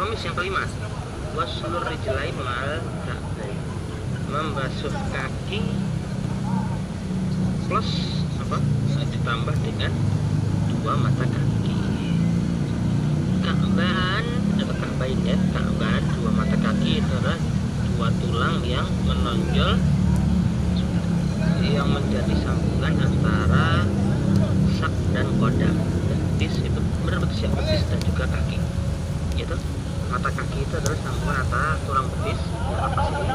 Al-khamis yang kelima, waslur rijlain ma'al ka'bain, membasuh kaki plus apa? Ditambah dengan dua mata kaki. Ka'ban atau ka'bain ya, ka'ban dua mata kaki itu adalah dua tulang yang menonjol yang menjadi sambungan antara sak dan kodam. Betis itu betis ya, betis dan juga kaki. Gitu. Mata kaki itu adalah sambungan antara tulang betis yang atas ini,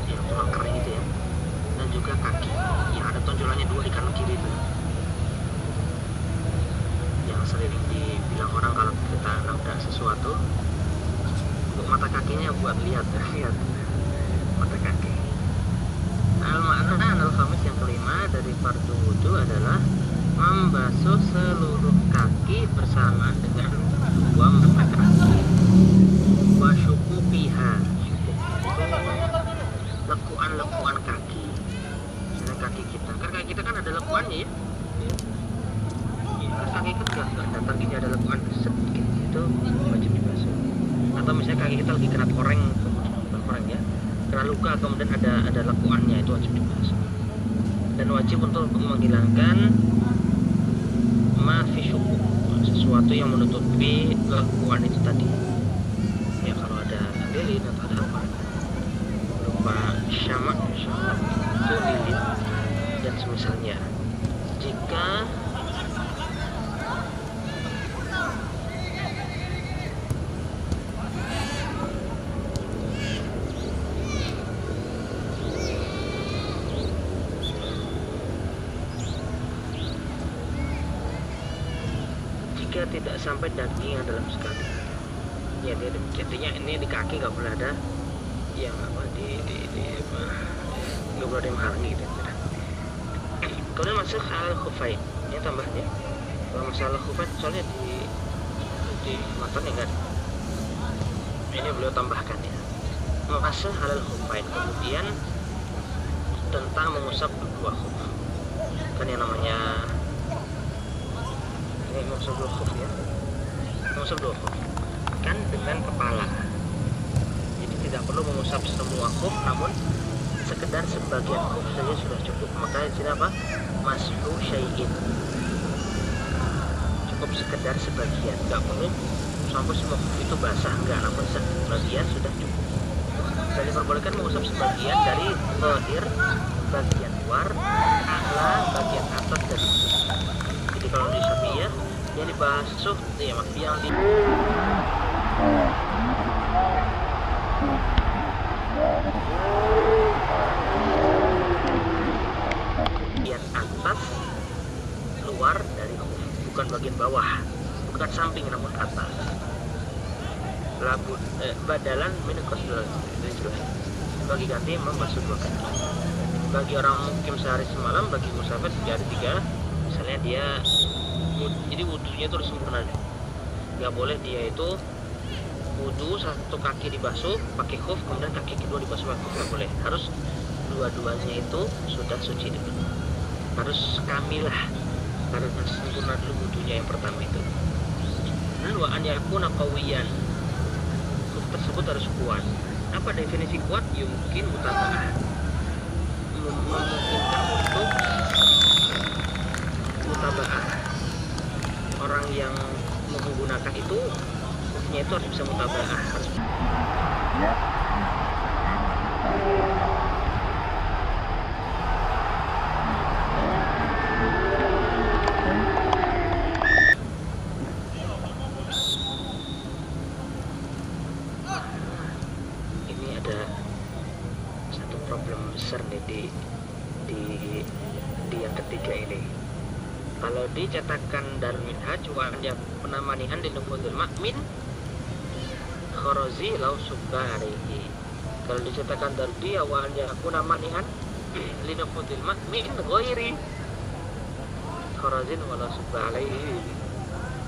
yang tulang kering itu ya, dan juga kaki yang ada tonjolannya dua di kanan kiri itu. Yang sering dibilang orang kalau kita nabrak sesuatu, untuk mata kakinya buat lihat mata kaki. Al-makna al-khamis yang kelima dari fardu wudu adalah membasuh seluruh kaki bersamaan dengan dua mata kaki. Wasyukupiha, lekuan-lekuan kaki. Misalnya kaki kita, kan kaki kita kan ada lekuannya ya. Kaki kita nggak datang gini ada lekuan sedikit itu wajib dibasuh. Atau misalnya kaki kita lagi kena koreng, bukan koreng ya, kena luka kemudian ada lekuannya, itu wajib dibasuh. Dan wajib untuk menghilangkan mafisyukuk, sesuatu yang menutupi lekuan itu tadi ya, kalau ada lilin atau ada apa berupa syamak itu lilin dan semisalnya. Jika tidak sampai daging yang dalam sekali ya, jadinya ini di kaki nggak boleh ada yang apa nggak boleh ada yang menghalangi gitu. Kemudian masuk al khufain, ini tambahnya kalau masalah khufain soalnya di matanya kan, ini beliau tambahkan ya, masuk al khufain. Kemudian tentang mengusap dua khuf, kan yang namanya mengusap dua khuf ya, mengusap dua khuf kan dengan kepala, jadi tidak perlu mengusap semua khuf, namun sekedar sebagian khuf saja sudah cukup. Makanya di sini apa, mashu syai'in, cukup sekedar sebagian, nggak perlu sampai semua khuf itu basah, enggak, namun sebagian sudah cukup. Dan diperbolehkan mengusap sebagian dari zahir, bagian luar, a'la, bagian atas dari khuf. Jadi kalau di Syafi'iyah yang dibasuh ya, yang di bagian atas luar dari khuf, bukan bagian bawah, bukan samping namun atas. Badalan min qasdul, bagi ganti membasuh dua kaki. Bagi orang mukim sehari semalam, bagi musafir 3 hari 3, misalnya dia jadi wudhunya itu harus sempurna, nggak boleh dia itu wudhu satu kaki dibasuh pakai khuf kemudian kaki kedua dibasuh pakai khuf, nggak boleh, harus dua-duanya itu sudah suci dulu, harus kamilah, harus sempurna dulu wudhunya yang pertama itu. Lalu an yakuna qawiyan, khuf tersebut harus kuat. Apa definisi kuat? Yumkin mutaba'ah, memungkinkan untuk mutaba'ah, orang yang menggunakan itu khufnya itu harus bisa mutaba'ah, harus ya. Ini ada satu problem besar nih di yang ketiga ini. Kalau dicetakan Darul Minhaj wa yakuna manihan di nufudul ma'min kharazi lau subba alaihi. Kalau dicetakan Dardi wa yakuna manihan li nufudul ma'min ghairi kharazin wa lau subba alaihi.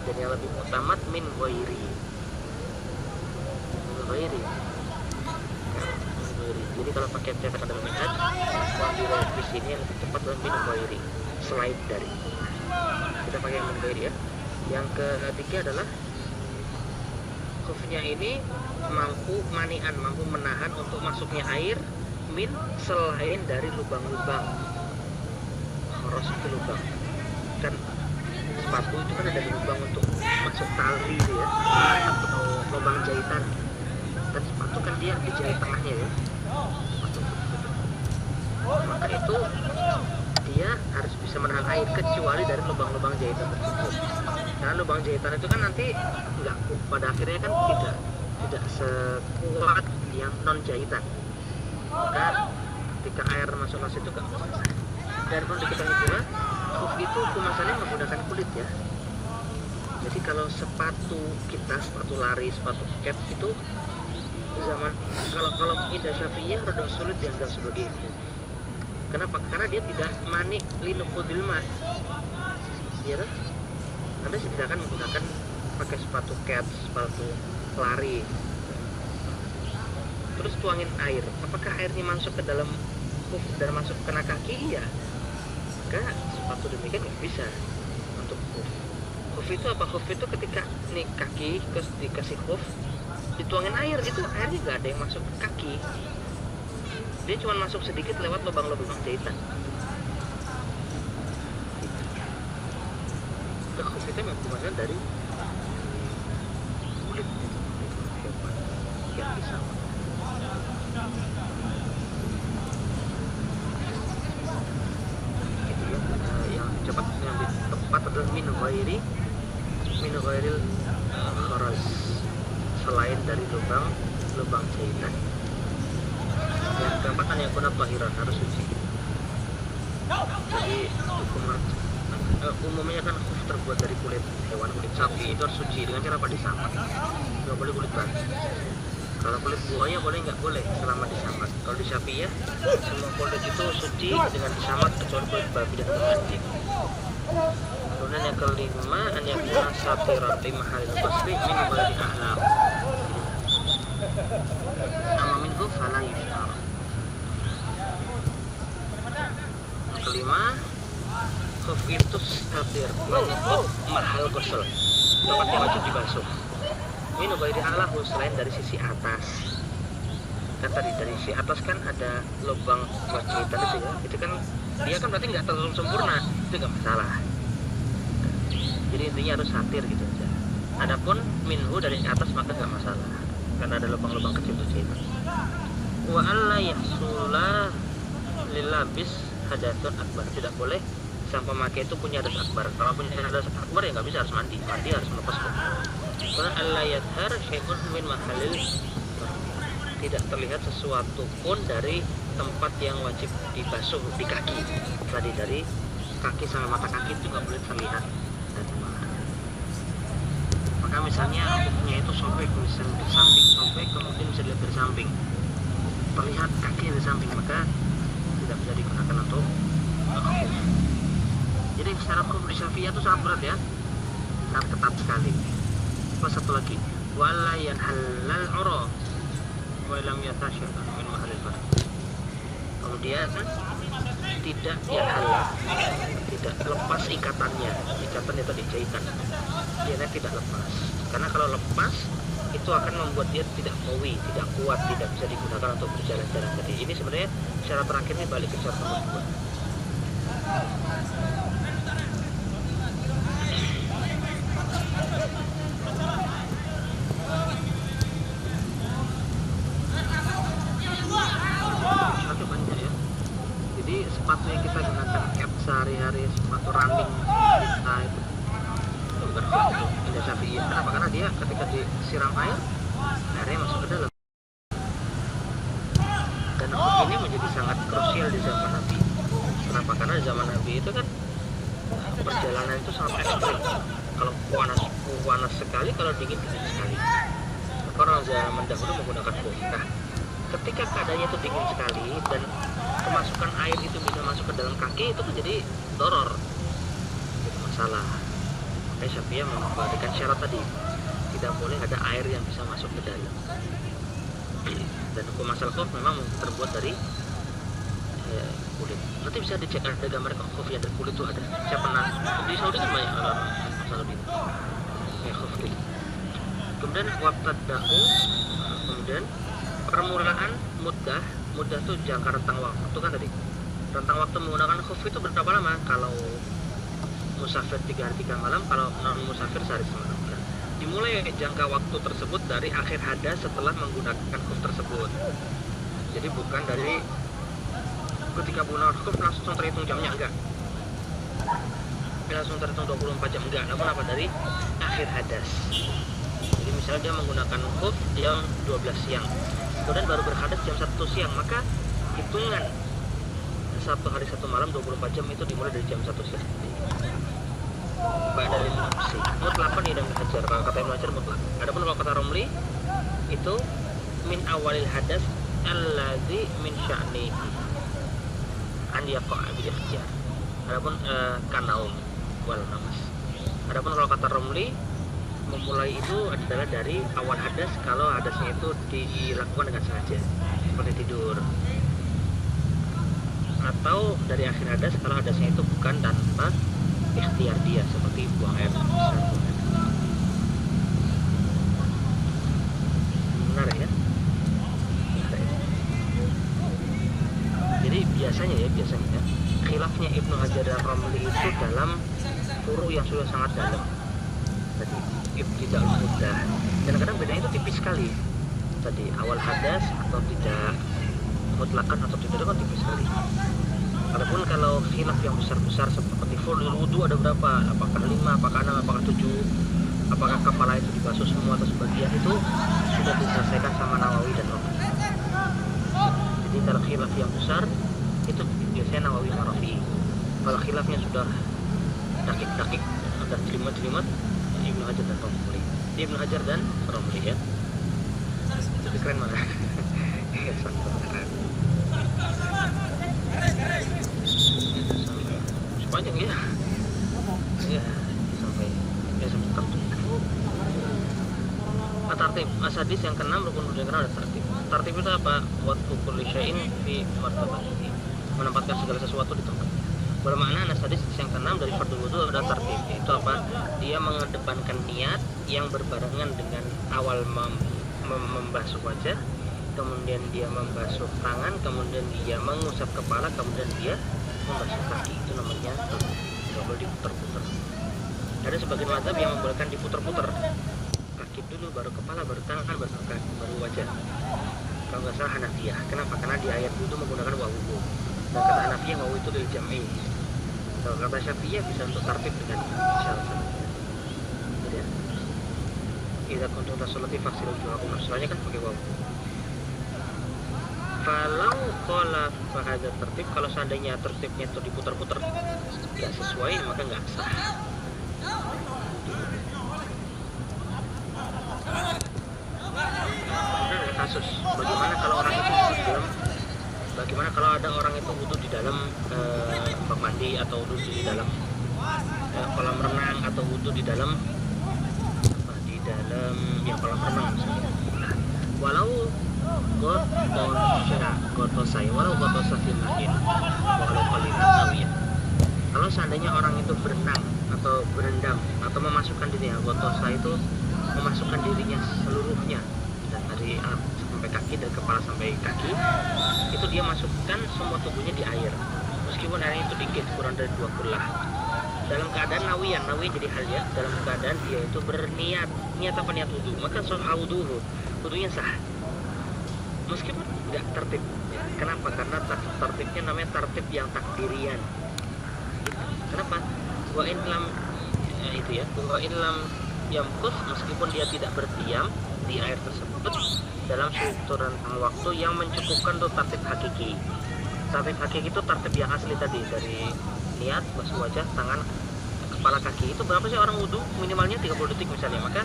Jadi yang lebih mutamat min ghairi. Jadi kalau pakai cetakan Darul Minhaj, di sini yang lebih tepat adalah min ghairi, selain dari. Kita pakai yang min ghairi ya. Yang ketiga adalah khufnya ini mampu menahan untuk masuknya air min selain dari lubang-lubang. Khoros itu lubang. Kan sepatu itu kan ada lubang untuk masuk tali ya, atau lubang jahitan. Dan sepatu kan dia dijahit tengahnya ya. Sepatu. Maka itu dia harus bisa menahan air kecuali dari lubang-lubang jahitan tersebut. Karena lubang jahitan itu kan nanti enggak, pada akhirnya kan tidak sekuat yang non jahitan. Maka ketika air masuk ke situ enggak masalah. Dan perlu diketahui pula, khuf itu kemasannya menggunakan kulit ya. Jadi kalau sepatu kita, sepatu lari, sepatu kets itu zaman kalau Indah Syafi'iyah rada sulit dianggap sebagai khuf. Kenapa? Karena dia tidak manik linukudil ma. Ya kan? Anda tidak akan menggunakan pakai sepatu kets, sepatu lari. Terus tuangin air. Apakah airnya masuk ke dalam khuf dan masuk kena kaki? Iya. Maka sepatu demikian nggak bisa untuk khuf. Khuf itu apa? Khuf itu ketika nih kaki dikasih khuf, dituangin air, itu airnya nggak ada yang masuk ke kaki. Dia cuma masuk sedikit lewat lubang-lubang jahitan. Khuf itu memang dari kulit yang bisa. Yang cepat yang tepat adalah min ghairil kharaz, selain dari lubang jahitan. Yang keempat an yakuna tahiran, harus suci. Jadi umumnya kan khuf terbuat dari kulit hewan, kulit sapi itu harus suci dengan cara apa? Disambat. Nggak boleh kulit batu. Kalau kulit buaya boleh nggak boleh selama disambat. Kalau di Syafi'iyah semua kulit itu suci dengan disambat kecuali kulit babi dan kulit anjing. Kemudian yang kelima an yakuna satiran li mahallil ghusli min ghairi a'lam. Amma minhu fala yuftar. Yang kelima, khuf itu satir menutup mahal ghusl, tempat yang wajib dibasuh. Min ghairi a'lam, selain dari sisi atas. Kan tadi dari sisi atas kan ada lubang jahitan itu ya. Itu kan dia kan berarti nggak terlalu sempurna, itu nggak masalah. Jadi intinya harus satir gitu aja. Adapun minhu dari atas maka nggak masalah, karena ada lubang-lubang kecil jahitan. Wa alla yahsula lilabis hadatsun akbar, tidak boleh sang pemakai itu punya hadas akbar. Kalau punya hadas akbar ya nggak bisa, harus mandi harus melepas khuf. Karena alla yadhar syai'un min mahallil, tidak terlihat sesuatu pun dari tempat yang wajib dibasuh di kaki. Tadi dari kaki sama mata kaki itu nggak boleh terlihat. Maka misalnya khufnya itu sobek, misalnya di samping sobek, kemudian bisa dilihat dari samping, terlihat kaki dari samping, maka tidak bisa digunakan untuk khuf. Jadi syarat khuf di Syafi'iyah itu sangat berat ya, sangat ketat sekali. Plus satu lagi, wala yanhalal ura wa lam yatashyad min mahallil fard. Kemudian tidak tidak lepas ikatannya tadi jahitan, dia tidak lepas, karena kalau lepas itu akan membuat dia tidak qawi, tidak kuat, tidak bisa digunakan untuk berjalan-jalan. Jadi ini sebenarnya syarat terakhirnya balik ke syarat nomor 2. Sepatu yang kita gunakan cap sehari-hari, sepatu running kita itu bukan Indah Syafi'iyah. Kenapa? Karena dia ketika disiram airnya masuk ke dalam. Dan khuf ini menjadi sangat krusial di zaman Nabi. Kenapa? Karena di zaman Nabi itu kan perjalanan itu sangat ekstrim. Kalau panas sekali, kalau dingin sekali. Maka orang zaman dahulu menggunakan khuf. Nah, ketika keadaannya itu dingin sekali dan kemasukan air itu bisa masuk ke dalam kaki, itu menjadi doror, itu masalah. Makanya Syafi'iyah memberikan syarat tadi, tidak boleh ada air yang bisa masuk ke dalam. Dan hukum asal khuf memang terbuat dari kulit. Nanti bisa dicek, ada gambar khuf yang dari kulit itu ada. Saya pernah di Saudi kan banyak orang Saudi khuf gitu. Kemudian wabtada'u, kemudian permulaan muddah itu jangka rentang waktu kan tadi. Rentang waktu menggunakan khuf itu berapa lama? Kalau musafir 3 hari 3 malam, kalau non musafir sehari semalam. Nah, dimulai jangka waktu tersebut dari akhir hadas setelah menggunakan khuf tersebut. Jadi bukan dari ketika menggunakan khuf langsung terhitung jamnya, enggak. Langsung terhitung 24 jam, enggak. Namun apa, dari akhir hadas. Jadi misalnya dia menggunakan khuf jam 12 siang, kemudian baru berhadas jam 1 siang, maka hitungan 1 hari 1 malam 24 jam itu dimulai dari jam 1 siang. Ba'da lil nafsi mutlaqan idam hajar, kalau kata Ibnu Hajar mutlak. Adapun kalau kata Romli itu min awalil hadas alladzi min sya'nihi an yaqa'a bil ikhtiyar. Adapun kanaum wal namas. Adapun kalau kata Romli, memulai itu adalah dari awal hadas kalau hadasnya itu dilakukan dengan sengaja, seperti tidur, atau dari akhir hadas kalau hadasnya itu bukan tanpa ikhtiar dia, seperti buang air besar. Benar ya? Jadi biasanya khilafnya Ibnu Hajar dan Romli itu dalam furu yang sudah sangat dalam. Tadi ibtida'ul muddah, kadang-kadang bedanya itu tipis sekali. Tadi awal hadas atau tidak mutlakan atau tidak, itu kan tipis sekali. Adapun kalau khilaf yang besar-besar seperti fardhu wudu ada berapa? Apakah 5, apakah 6, apakah 7? Apakah kepala itu dibasuh semua atau sebagian? Itu sudah diselesaikan sama Nawawi dan Rafi. Jadi kalau khilaf yang besar itu biasanya Nawawi dan Rafi. Kalau khilafnya sudah dakik-dakik dan jelimet-jelimet, Ibnu Hajar dan Romli. Ibnu Hajar dan Romli ya. Lebih keren mana? Iya, sepanjang ya. Ya, sampai tertutup. Tartib asadis yang keenam, rukun yang keenam ada tartib. Tartib itu apa? Waktu kulli syai'in fi martabatihi, menempatkan segala sesuatu di tempat. Bermakna asadis yang keenam dari fardhu wudu ada tartib. Itu apa? Dia mengedepankan niat yang berbarengan dengan awal membasuh wajah, kemudian dia membasuh tangan, kemudian dia mengusap kepala, kemudian dia membasuh kaki. Itu namanya tartib. Tidak boleh diputar-putar. Ada sebagian mazhab yang membolehkan diputar-putar. Kaki dulu, baru kepala, baru tangan, baru kaki, baru wajah. Kalau nggak salah Hanafiyah. Kenapa? Karena di ayat wudu menggunakan wawu. Dan kata Hanafiyah wawu itu lil jam'i. Kalau kata Syafi'iyah bisa untuk tartib dengan syarat. Jadi ya. Idza kuntum tasolati faghsilu wujuhakum. Soalnya kan pakai wawu. Kalau qala fa hadza tertib, kalau seandainya tertibnya itu diputar-putar nggak sesuai, maka nggak sah. Kasus bagaimana kalau orang itu wudu di dalam, bagaimana kalau ada orang itu wudu di dalam bak mandi, atau wudu di dalam kolam renang, atau wudu di dalam yang kolam renang misalnya. Nah, walau gotosa fimahin walau qalilan ya. Kalau seandainya orang itu berenang atau berendam atau memasukkan dirinya, gotosa itu memasukkan dirinya seluruhnya, dan dari sampai kaki, dari kepala sampai kaki, itu dia masukkan semua tubuhnya di air, meskipun airnya itu dikit, kurang dari 2 kulah, dalam keadaan nawiyan jadi hal ya, dalam keadaan dia itu berniat, niat apa? Niat wudu, maka wudunya sah, meskipun nggak tertib. Kenapa? Karena tertibnya namanya tertib yang takdirian. Kenapa? Wa in lam itu ya, wa in lam yamkus, meskipun dia tidak berdiam di air tersebut dalam suatu rentang waktu yang mencukupkan untuk tertib hakiki. Tertib hakiki itu tertib yang asli tadi, dari niat, basuh wajah, tangan, kepala, kaki. Itu berapa sih orang wudu? Minimalnya 30 detik misalnya. Maka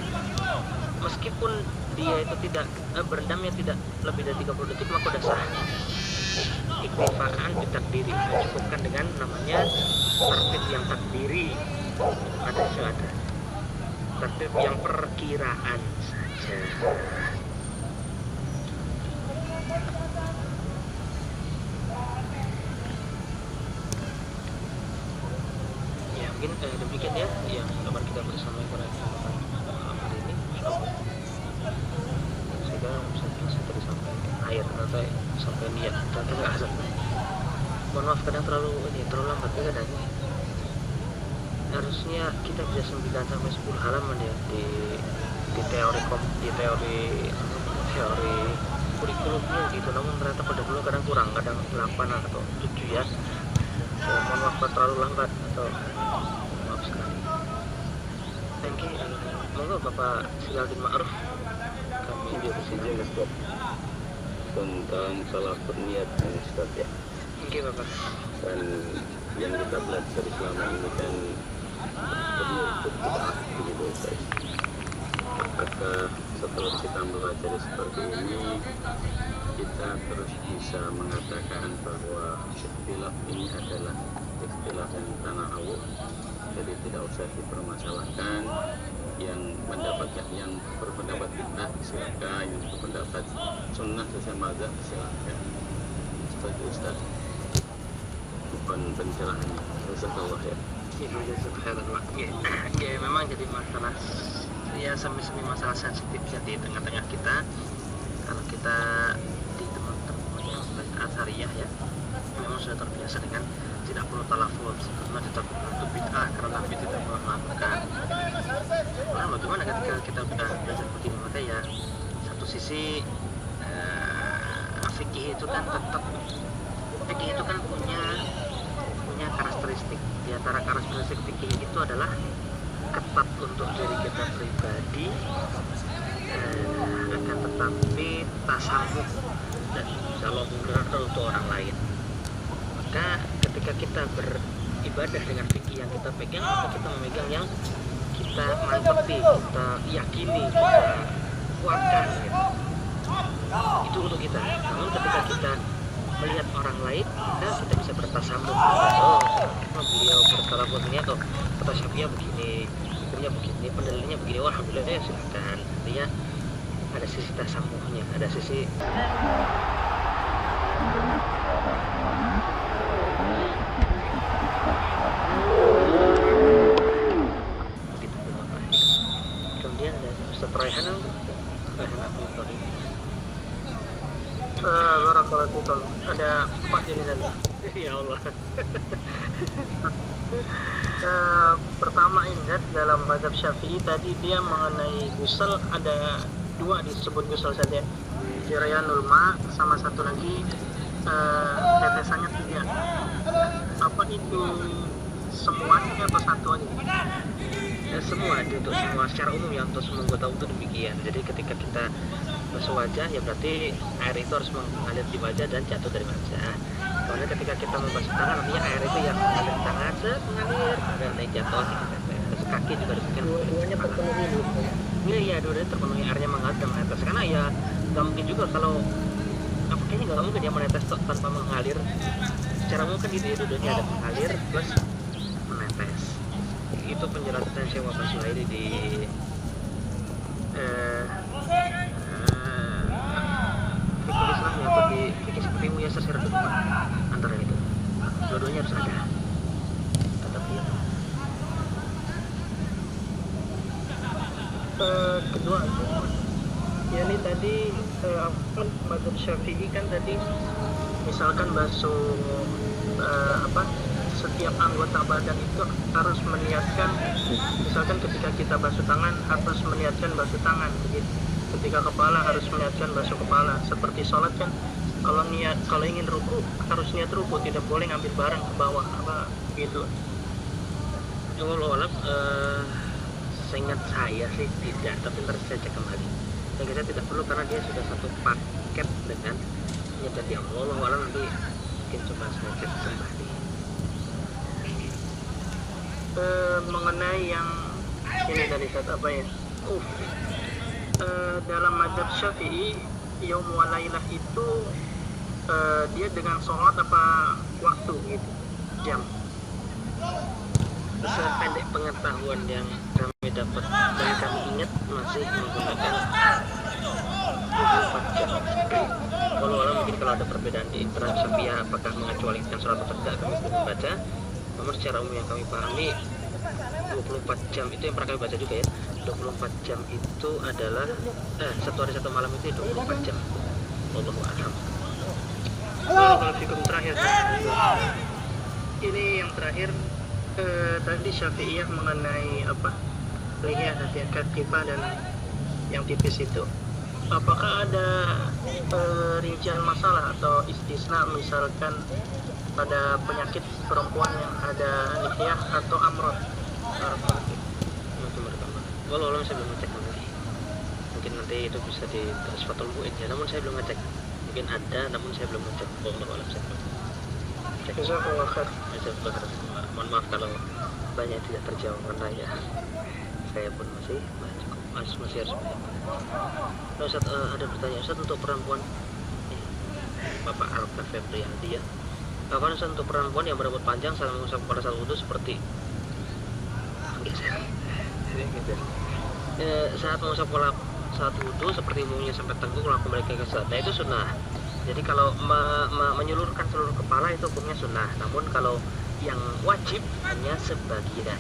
meskipun dia itu tidak berendamnya tidak lebih dari 30 detik, maka udah sah. Iktifaan ditakdiri, mencukupkan dengan namanya tertib yang takdiri. Ada tertib yang perkiraan saja. Ya mungkin demikian ya yang dapat kita bersama pada kesempatan hari ini. sampai niat dan nggak azan. Mohon maaf kadang terlalu lambat ya kadang. Harusnya kita bisa 9 sampai 10 halaman ya di teori kurikulumnya gitu, namun ternyata pada dulu kadang kurang, kadang 8 atau 7 ya. Mohon maaf terlalu lambat atau maaf sekali. Thank you. Monggo Bapak Silaudin Ma'ruf, kami di sini tentang salah berniat Ustaz ya. Oke Bapak. Dan yang kita belajar selama ini kan berniat berbid'ah begitu Ustaz. Apakah setelah kita belajar seperti ini kita terus bisa mengatakan bahwa istilah ini adalah istilah yang tanah awuk, jadi tidak usah dipermasalahkan, yang berpendapat bid'ah silakan, yang berpendapat sunnah sesuai mazhab silakan. Seperti Ustaz bukan pencerahannya Rasulullah ya. Ya memang jadi masalah ya, semi masalah sensitif ya di tengah-tengah kita. Kalau kita di teman-teman yang Asariyah ya, memang sudah terbiasa dengan tidak perlu talafuz karena tetap itu bid'ah karena Nabi tidak pernah melakukan. Nah, bagaimana ketika kita sudah belajar begini, maka ya satu sisi fikih itu kan punya karakteristik. Di antara karakteristik fikih itu adalah ketat untuk diri kita pribadi, akan tetapi tasamuh dan kalau menggunakan untuk orang lain. Maka ketika kita beribadah dengan fikih yang kita pegang, maka kita memegang yang kita mantepti, kita yakini, kita kuatkan gitu. Itu untuk kita. Namun ketika kita melihat orang lain, maka kita bisa bertasamuh. Oh, beliau bertalafuz ini atau kata Syafi'iyah begini, hukumnya begini, pendalilannya begini, wah alhamdulillah ya silakan. Artinya ada sisi tasamuhnya, ada sisi kemudian ada Ustaz Raihan Barakallahu ada 4 ini tadi. Ya Allah. Pertama ingat dalam mazhab Syafi'i tadi dia mengenai gusel ada 2 disebut gusel saja. Jirayanul ma sama satu lagi tetesannya 3. Apa itu semuanya atau satu aja? Ya, semua itu untuk semua secara umum ya, untuk semua anggota itu demikian. Jadi ketika kita basuh wajah ya berarti air itu harus mengalir di wajah dan jatuh dari wajah. Kemudian ketika kita membasuh tangan, artinya air itu yang mengalir di tangan mengalir dan naik jatuh. Terus kaki juga demikian. Dua-duanya terpenuhi dulu. Iya, dua-duanya terpenuhi, airnya mengalir dan menetes. Karena ya nggak mungkin juga kalau kayaknya nggak mungkin dia menetes tanpa mengalir. Secara umum kan itu dua-duanya ada mengalir plus menetes. Itu penjelasan Syekh Wahab Suhaili di fikih Islam ya, atau di fikih seperti Muyasar Siratul Umar, antara itu dua-duanya harus ada. Tetapi kedua ya ini tadi mazhab Syafi'i kan tadi misalkan basuh setiap anggota badan itu harus meniatkan, misalkan ketika kita basuh tangan harus meniatkan basuh tangan begitu. Ketika kepala harus meniatkan basuh kepala. Seperti sholat kan kalau ingin ruku harus niat ruku, tidak boleh ngambil barang ke bawah apa gitu. Wallahualam, seingat saya sih tidak, tapi ntar saya cek kembali. Yang kita tidak perlu karena dia sudah satu paket dengan niat di Allah. Wallahualam, nanti mungkin coba saya cek kembali. Mengenai yang ini tadi kata apa ya? Dalam mazhab Syafi'i yaum wa lailah itu dia dengan sholat apa waktu gitu, jam. Sependek pengetahuan yang kami dapat dan kami ingat masih menggunakan 24 jam. Walau mungkin kalau ada perbedaan di internal Syafi'iyah apakah mengecualikan sholat atau tidak kami belum membaca. Namun secara umum yang kami pahami 24 jam itu yang pernah kami baca juga ya. 24 jam itu adalah satu hari satu malam itu 24 jam. Wallahu a'lam. Barakallahu fikum. Terakhir, ini yang terakhir, tadi Syafi'iyah mengenai apa, lihat hati kipa dan yang tipis itu, apakah ada rincian masalah atau istisna, misalkan pada penyakit perempuan yang ada nihyah atau amrod? Walau alam saya belum ngecek lagi. Mungkin nanti itu bisa di Fathul Mu'in ya, namun saya belum ngecek. Mungkin ada, namun saya belum ngecek. Walau alam saya belum cek. Jazakallah khair. Mohon maaf kalau banyak tidak terjawab karena ya saya pun masih harus banyak. Nah, Ustaz, ada pertanyaan Ustaz untuk perempuan. Bapak Alka Febrianti ya. Apa Ustaz untuk perempuan yang berambut panjang saat mengusap pada saat wudhu seperti saat mengusap pola saat wudhu seperti umumnya sampai tengkuk lalu kembali ke saat. Nah, itu sunnah. Jadi kalau menyulurkan seluruh kepala itu hukumnya sunnah. Namun kalau yang wajib hanya sebagian.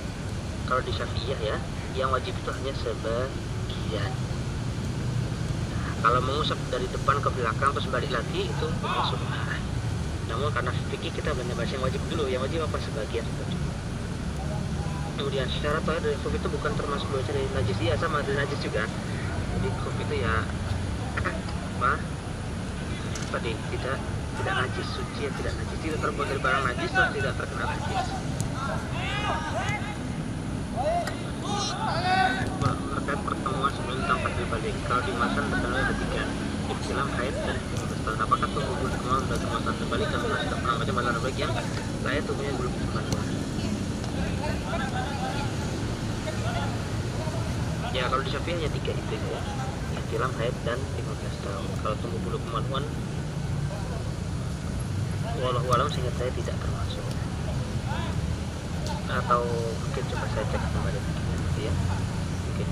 Kalau di Syafi'iyah ya, yang wajib itu hanya sebagian. Nah, kalau mengusap dari depan ke belakang terus balik lagi itu hukumnya sunnah. Namun karena fikih kita belum bahas yang wajib dulu. Yang wajib apa? Sebagian. Kemudian secara toh dari khuf itu bukan termasuk belajar dari najis, ya sama dari najis juga. Jadi khuf itu ya apa? Tadi tidak najis, suci ya tidak najis, tidak terbuat dari barang najis atau tidak terkena najis. Terkait pertemuan sebelum tampak berbalik, kalau di masa bertemu ketiga ikhtilam haid dan tahun, apakah tubuh belum kemauan dan kemasan berbalik dan masuk macam mana baik yang saya tubuhnya belum kemauan? Ya kalau di Syafi'i hanya 3 itu ya, ikhtilam haid dan 15 tahun. Kalau tumbuh bulu kemaluan, wallahu alam seingat saya tidak termasuk. Atau mungkin coba saya cek kembali nanti ya. Mungkin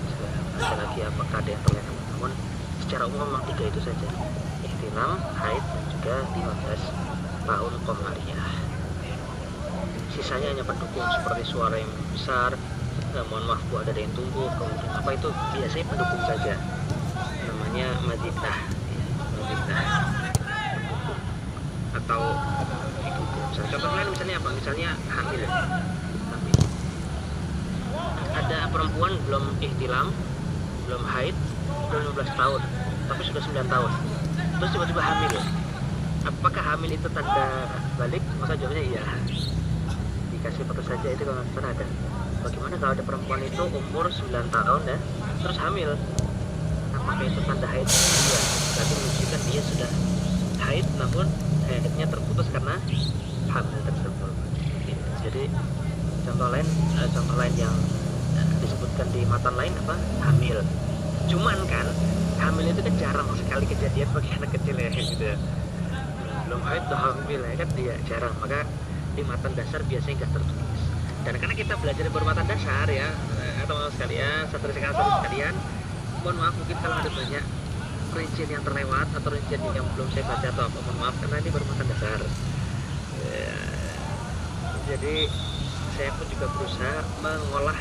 ada lagi apakah ada yang terlihat. Namun secara umum memang 3 itu saja. Ikhtilam, haid dan juga 15 tahun qamariyah. Sisanya hanya pendukung seperti suara yang besar, mohon maaf Bu, ada yang tumbuh, kemudian apa itu biasanya pendukung saja, namanya madinah atau itu. Contoh lain misalnya apa? Misalnya hamil. Ada perempuan belum ihtilam, belum haid, belum 15 tahun, tapi sudah 9 tahun, terus tiba-tiba hamil. Apakah hamil itu tanda balik? Maka jawabnya iya. Dikasih foto saja itu kalau nggak ada. Bagaimana kalau ada perempuan itu umur 9 tahun ya, terus hamil? Apakah itu tanda haid? Iya, berarti menunjukkan dia sudah haid, namun haidnya terputus karena hamil tersebut. Jadi contoh lain yang disebutkan di matan lain apa? Hamil. Cuman kan hamil itu kan jarang sekali kejadian bagi anak kecil ya gitu ya. Belum haid tuh hamil ya kan, dia jarang. Maka di matan dasar biasanya nggak tertulis. Dan karena kita belajar bermatan dasar ya, teman-teman sekalian, satu sekalian, mohon maaf mungkin kalau ada banyak rincian yang terlewat atau rincian yang belum saya baca atau apa, mohon maaf karena ini bermatan dasar. Jadi saya pun juga berusaha mengolah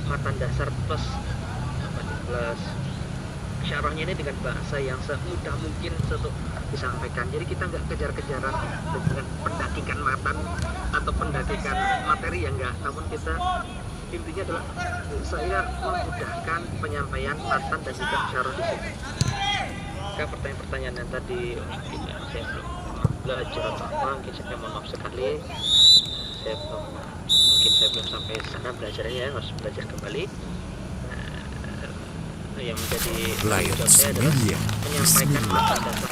matan dasar plus syarahnya ini dengan bahasa yang semudah mungkin untuk disampaikan. Jadi kita nggak kejar-kejaran dengan pendakikan matan atau pendakikan materi yang enggak, namun kita intinya adalah saya memudahkan penyampaian matan dan juga syarah di sini. Maka pertanyaan-pertanyaan yang tadi mungkin ya, saya belum belajar atau apa, mungkin saya mohon maaf sekali. Mungkin saya belum sampai sana belajarnya, harus belajar kembali. Yang menjadi tujuan saya adalah menyampaikan matan dasar